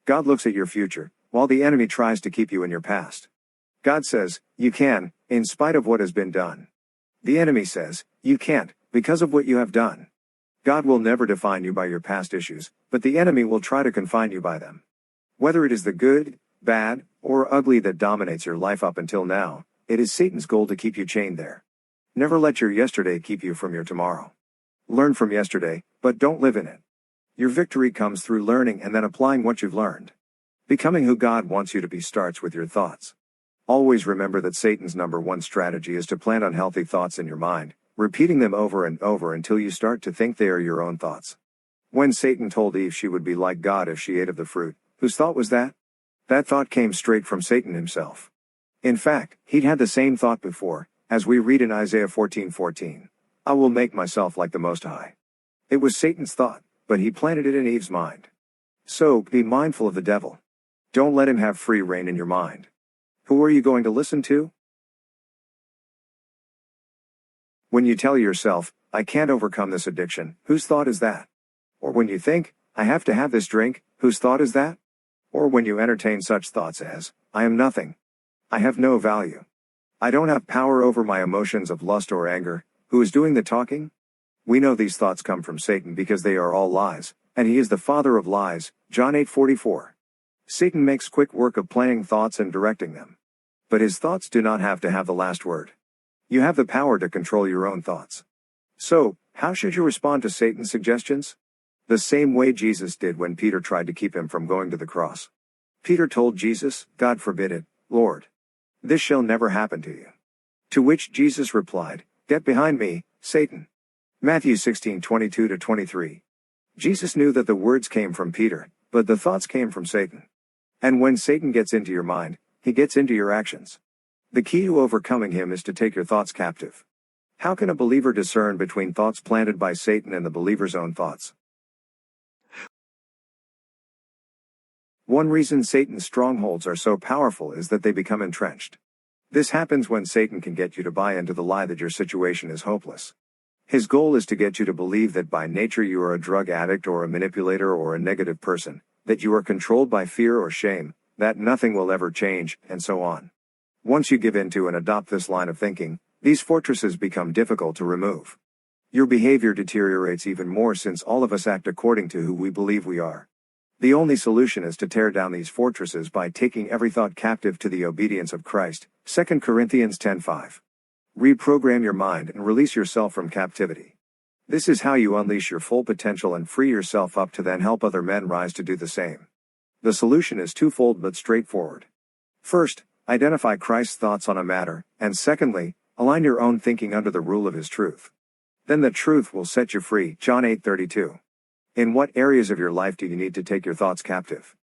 God looks at your future, while the enemy tries to keep you in your past. God says, you can, in spite of what has been done. The enemy says, you can't, because of what you have done. God will never define you by your past issues, but the enemy will try to confine you by them. Whether it is the good, bad, or ugly that dominates your life up until now, it is Satan's goal to keep you chained there. Never let your yesterday keep you from your tomorrow. Learn from yesterday, but don't live in it. Your victory comes through learning and then applying what you've learned. Becoming who God wants you to be starts with your thoughts. Always remember that Satan's #1 strategy is to plant unhealthy thoughts in your mind, repeating them over and over until you start to think they are your own thoughts. When Satan told Eve she would be like God if she ate of the fruit, whose thought was that? That thought came straight from Satan himself. In fact, he'd had the same thought before, as we read in Isaiah 14:14. I will make myself like the Most High. It was Satan's thought, but he planted it in Eve's mind. So, be mindful of the devil. Don't let him have free rein in your mind. Who are you going to listen to? When you tell yourself, I can't overcome this addiction, whose thought is that? Or when you think, I have to have this drink, whose thought is that? Or when you entertain such thoughts as, I am nothing. I have no value. I don't have power over my emotions of lust or anger, who is doing the talking? We know these thoughts come from Satan because they are all lies, and he is the father of lies, John 8:44. Satan makes quick work of planning thoughts and directing them. But his thoughts do not have to have the last word. You have the power to control your own thoughts. So, how should you respond to Satan's suggestions? The same way Jesus did when Peter tried to keep him from going to the cross. Peter told Jesus, God forbid it, Lord. This shall never happen to you. To which Jesus replied, Get behind me, Satan. Matthew 16:22-23. Jesus knew that the words came from Peter, but the thoughts came from Satan. And when Satan gets into your mind, he gets into your actions. The key to overcoming him is to take your thoughts captive. How can a believer discern between thoughts planted by Satan and the believer's own thoughts? One reason Satan's strongholds are so powerful is that they become entrenched. This happens when Satan can get you to buy into the lie that your situation is hopeless. His goal is to get you to believe that by nature you are a drug addict or a manipulator or a negative person, that you are controlled by fear or shame, that nothing will ever change, and so on. Once you give in to and adopt this line of thinking, these fortresses become difficult to remove. Your behavior deteriorates even more since all of us act according to who we believe we are. The only solution is to tear down these fortresses by taking every thought captive to the obedience of Christ, 2 Corinthians 10:5. Reprogram your mind and release yourself from captivity. This is how you unleash your full potential and free yourself up to then help other men rise to do the same. The solution is twofold but straightforward. First, identify Christ's thoughts on a matter, and secondly, align your own thinking under the rule of his truth. Then the truth will set you free, John 8:32. In what areas of your life do you need to take your thoughts captive?